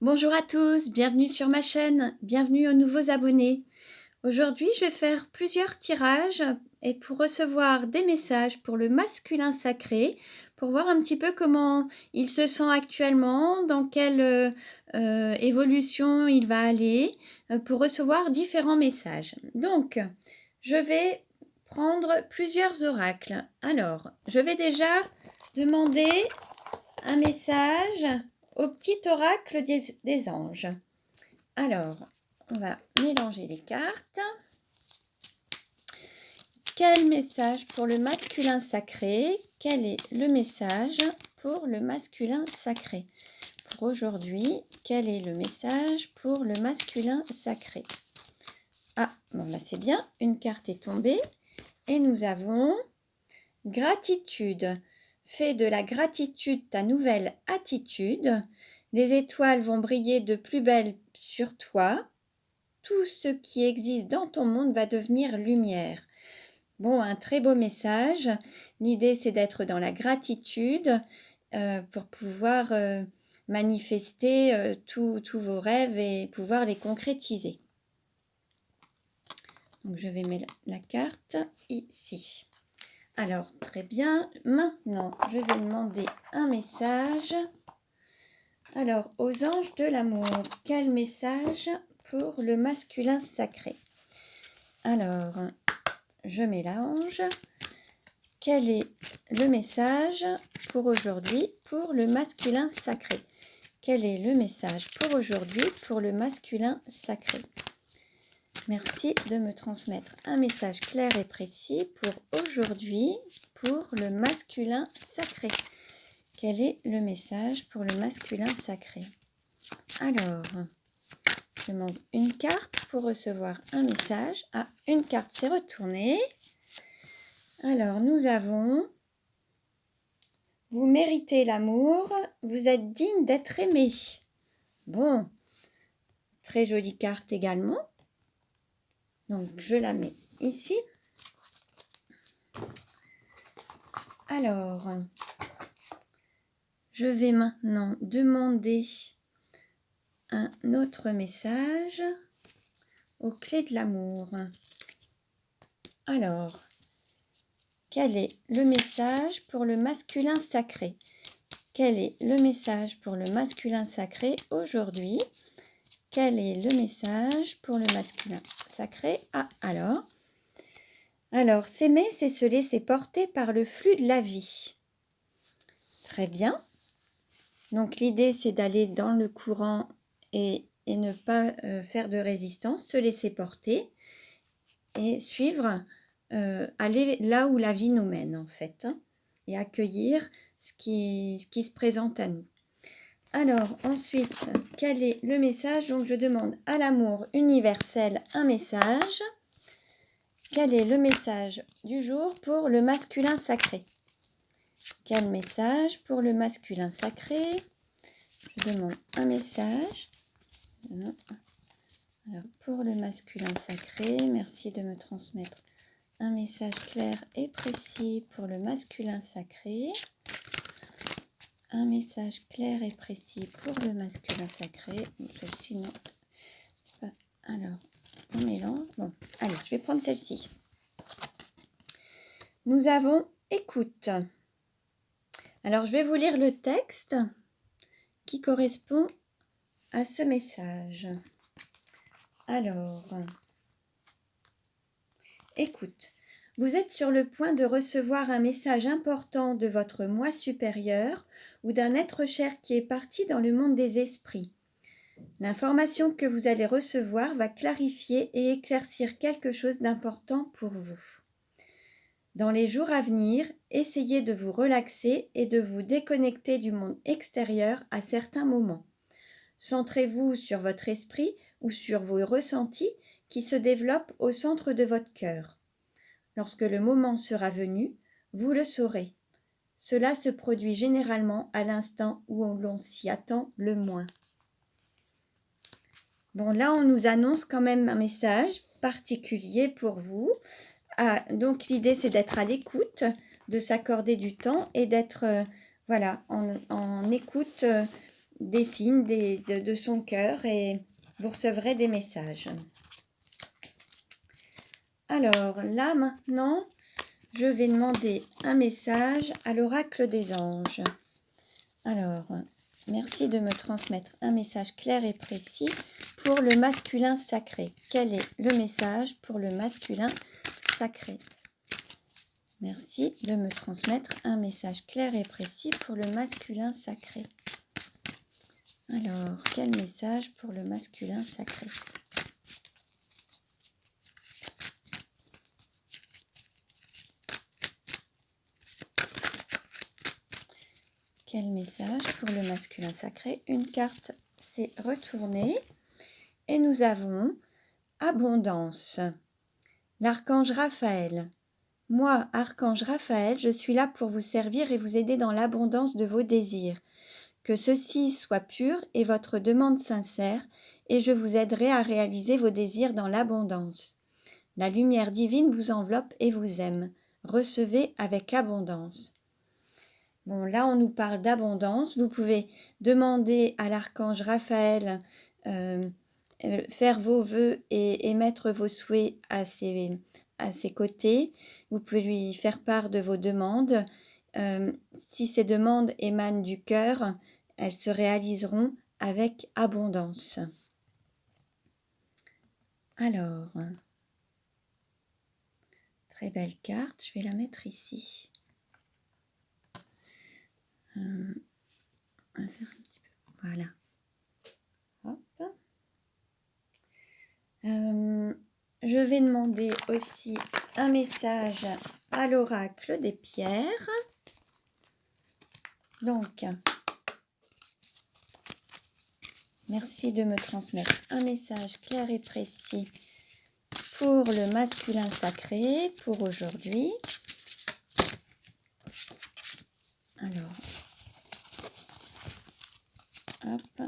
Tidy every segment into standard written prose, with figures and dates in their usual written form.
Bonjour à tous, bienvenue sur ma chaîne, bienvenue aux nouveaux abonnés. Aujourd'hui, je vais faire plusieurs tirages et pour recevoir des messages pour le masculin sacré, pour voir un petit peu comment il se sent actuellement, dans quelle évolution il va aller, pour recevoir différents messages. Donc, je vais prendre plusieurs oracles. Alors, je vais déjà demander un message au petit oracle des anges. Alors, on va mélanger les cartes. Quel message pour le masculin sacré? Quel est le message pour le masculin sacré? Pour aujourd'hui, quel est le message pour le masculin sacré? Ah, bon là c'est bien, une carte est tombée. Et nous avons gratitude. Fais de la gratitude ta nouvelle attitude. Les étoiles vont briller de plus belle sur toi. Tout ce qui existe dans ton monde va devenir lumière. Bon, un très beau message. L'idée, c'est d'être dans la gratitude pour pouvoir manifester tous vos rêves et pouvoir les concrétiser. Donc, je vais mettre la carte ici. Alors, très bien. Maintenant, je vais demander un message. Alors, aux anges de l'amour, quel message pour le masculin sacré? Alors, je mélange. Quel est le message pour aujourd'hui pour le masculin sacré? Quel est le message pour aujourd'hui pour le masculin sacré? Merci de me transmettre un message clair et précis pour aujourd'hui pour le masculin sacré. Quel est le message pour le masculin sacré? Alors, je demande une carte pour recevoir un message. Ah, une carte s'est retournée. Alors, nous avons « Vous méritez l'amour, vous êtes digne d'être aimé ». Bon, très jolie carte également. Donc, je la mets ici. Alors, je vais maintenant demander un autre message aux clés de l'amour. Alors, quel est le message pour le masculin sacré? Quel est le message pour le masculin sacré aujourd'hui? Quel est le message pour le masculin sacré? Ah, alors, s'aimer, c'est se laisser porter par le flux de la vie. Très bien. Donc, l'idée, c'est d'aller dans le courant et ne pas faire de résistance, se laisser porter et suivre, aller là où la vie nous mène, en fait, hein, et accueillir ce qui se présente à nous. Alors, ensuite, quel est le message? Donc, je demande à l'amour universel un message. Quel est le message du jour pour le masculin sacré? Quel message pour le masculin sacré? Je demande un message. Alors, pour le masculin sacré, merci de me transmettre un message clair et précis pour le masculin sacré. Un message clair et précis pour le masculin sacré. Sinon, alors, on mélange. Bon, allez, je vais prendre celle-ci. Nous avons écoute. Alors, je vais vous lire le texte qui correspond à ce message. Alors, écoute. Vous êtes sur le point de recevoir un message important de votre moi supérieur ou d'un être cher qui est parti dans le monde des esprits. L'information que vous allez recevoir va clarifier et éclaircir quelque chose d'important pour vous. Dans les jours à venir, essayez de vous relaxer et de vous déconnecter du monde extérieur à certains moments. Centrez-vous sur votre esprit ou sur vos ressentis qui se développent au centre de votre cœur. Lorsque le moment sera venu, vous le saurez. Cela se produit généralement à l'instant où l'on s'y attend le moins. Bon, là, on nous annonce quand même un message particulier pour vous. Ah, donc, l'idée, c'est d'être à l'écoute, de s'accorder du temps et d'être en écoute des signes de son cœur et vous recevrez des messages. Alors là maintenant, je vais demander un message à l'oracle des anges. Alors, merci de me transmettre un message clair et précis pour le masculin sacré. Quel est le message pour le masculin sacré? Merci de me transmettre un message clair et précis pour le masculin sacré. Alors, quel message pour le masculin sacré? Quel message pour le masculin sacré? Une carte s'est retournée et nous avons abondance. L'archange Raphaël. Moi, archange Raphaël, je suis là pour vous servir et vous aider dans l'abondance de vos désirs. Que ceci soit pur et votre demande sincère, et je vous aiderai à réaliser vos désirs dans l'abondance. La lumière divine vous enveloppe et vous aime. Recevez avec abondance. Bon, là, on nous parle d'abondance. Vous pouvez demander à l'archange Raphaël, faire vos vœux et émettre vos souhaits à ses côtés. Vous pouvez lui faire part de vos demandes. Si ces demandes émanent du cœur, elles se réaliseront avec abondance. Alors, très belle carte, je vais la mettre ici. On va faire un petit peu, voilà. Hop. Je vais demander aussi un message à l'oracle des pierres. Donc, merci de me transmettre un message clair et précis pour le masculin sacré pour aujourd'hui. Alors, hop,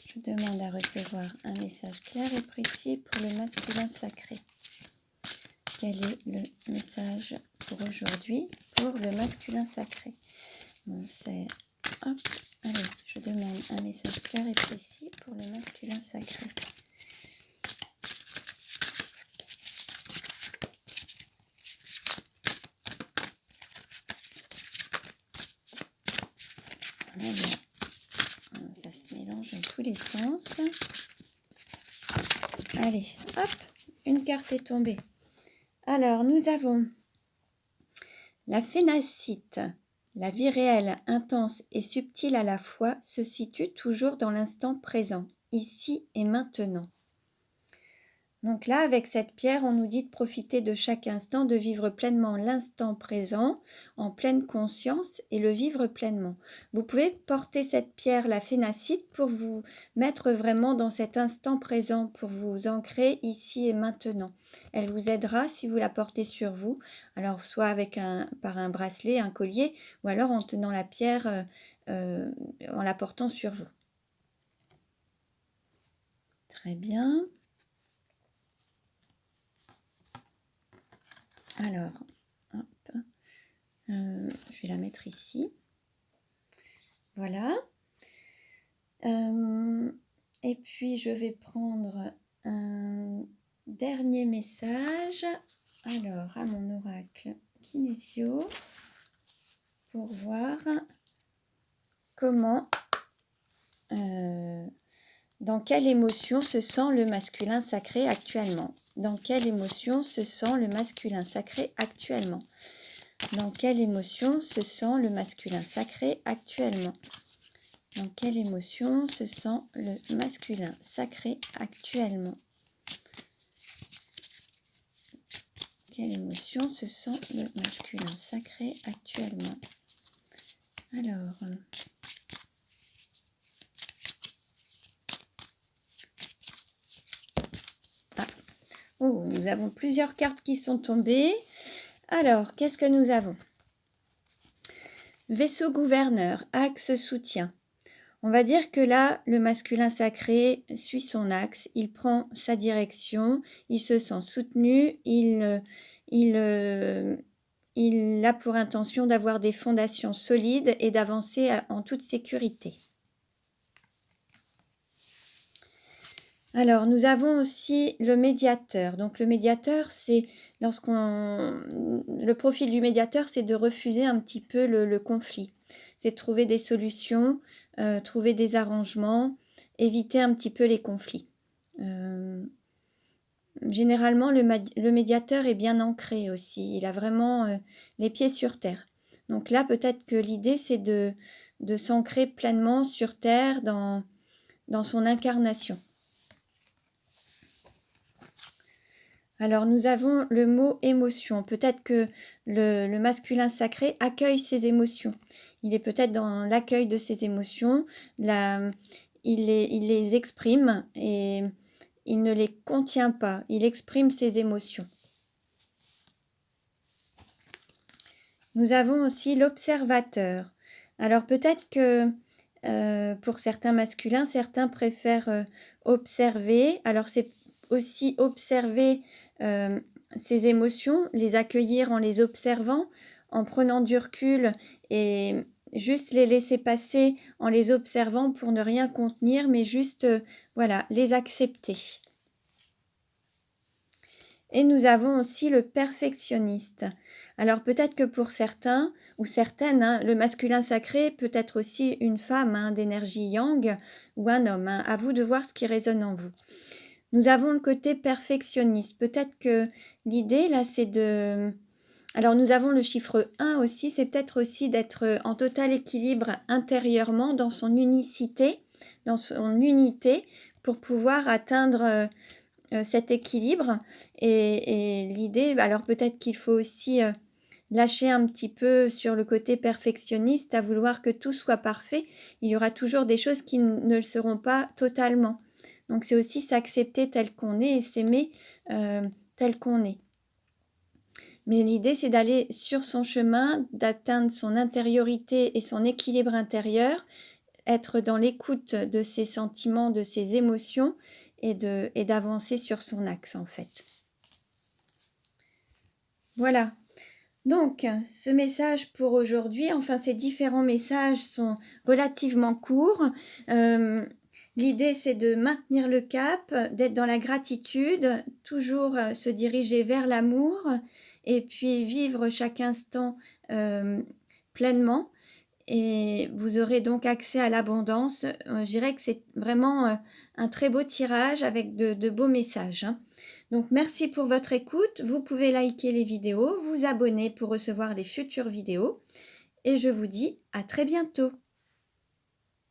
je demande à recevoir un message clair et précis pour le masculin sacré. Quel est le message pour aujourd'hui pour le masculin sacré? Bon, c'est... Hop, allez, je demande un message clair et précis pour le masculin sacré. Voilà. Ça se mélange dans tous les sens. Allez, hop, une carte est tombée. Alors, nous avons la phénacite. La vie réelle, intense et subtile à la fois, se situe toujours dans l'instant présent, ici et maintenant. Donc là, avec cette pierre, on nous dit de profiter de chaque instant, de vivre pleinement l'instant présent, en pleine conscience et le vivre pleinement. Vous pouvez porter cette pierre, la phénacite, pour vous mettre vraiment dans cet instant présent, pour vous ancrer ici et maintenant. Elle vous aidera si vous la portez sur vous, alors soit avec par un bracelet, un collier, ou alors en tenant la pierre, en la portant sur vous. Très bien. Alors, hop, je vais la mettre ici. Voilà. Et puis, je vais prendre un dernier message. Alors, à mon oracle kinésio, pour voir comment, dans quelle émotion se sent le masculin sacré actuellement. Dans quelle émotion se sent le masculin sacré actuellement? Dans quelle émotion se sent le masculin sacré actuellement? Dans quelle émotion se sent le masculin sacré actuellement? Quelle émotion se sent le masculin sacré actuellement? Alors... Oh, nous avons plusieurs cartes qui sont tombées. Alors, qu'est-ce que nous avons? Vaisseau gouverneur, axe soutien. On va dire que là, le masculin sacré suit son axe, il prend sa direction, il se sent soutenu, il a pour intention d'avoir des fondations solides et d'avancer en toute sécurité. Alors, nous avons aussi le médiateur. Donc, le médiateur, c'est le profil du médiateur, c'est de refuser un petit peu le conflit. C'est de trouver des solutions, trouver des arrangements, éviter un petit peu les conflits. Généralement, le médiateur est bien ancré aussi. Il a vraiment les pieds sur terre. Donc là, peut-être que l'idée, c'est de s'ancrer pleinement sur terre dans son incarnation. Alors, nous avons le mot émotion. Peut-être que le masculin sacré accueille ses émotions. Il est peut-être dans l'accueil de ses émotions. Il les exprime et il ne les contient pas. Il exprime ses émotions. Nous avons aussi l'observateur. Alors, peut-être que pour certains masculins, certains préfèrent observer. Alors, c'est aussi observer ses émotions, les accueillir en les observant, en prenant du recul et juste les laisser passer en les observant pour ne rien contenir, mais juste, voilà, les accepter. Et nous avons aussi le perfectionniste. Alors peut-être que pour certains ou certaines, hein, le masculin sacré peut être aussi une femme hein, d'énergie yang ou un homme. Hein. À vous de voir ce qui résonne en vous. Nous avons le côté perfectionniste. Peut-être que l'idée là, c'est de... Alors nous avons le chiffre 1 aussi, c'est peut-être aussi d'être en total équilibre intérieurement, dans son unicité, dans son unité, pour pouvoir atteindre cet équilibre. Et l'idée, alors peut-être qu'il faut aussi lâcher un petit peu sur le côté perfectionniste, à vouloir que tout soit parfait. Il y aura toujours des choses qui ne le seront pas totalement. Donc c'est aussi s'accepter tel qu'on est et s'aimer tel qu'on est. Mais l'idée, c'est d'aller sur son chemin, d'atteindre son intériorité et son équilibre intérieur, être dans l'écoute de ses sentiments, de ses émotions et d'avancer sur son axe en fait. Voilà. Donc, ce message pour aujourd'hui, enfin ces différents messages sont relativement courts. L'idée, c'est de maintenir le cap, d'être dans la gratitude, toujours se diriger vers l'amour et puis vivre chaque instant pleinement. Et vous aurez donc accès à l'abondance. Je dirais que c'est vraiment un très beau tirage avec de beaux messages. Hein. Donc merci pour votre écoute. Vous pouvez liker les vidéos, vous abonner pour recevoir les futures vidéos. Et je vous dis à très bientôt.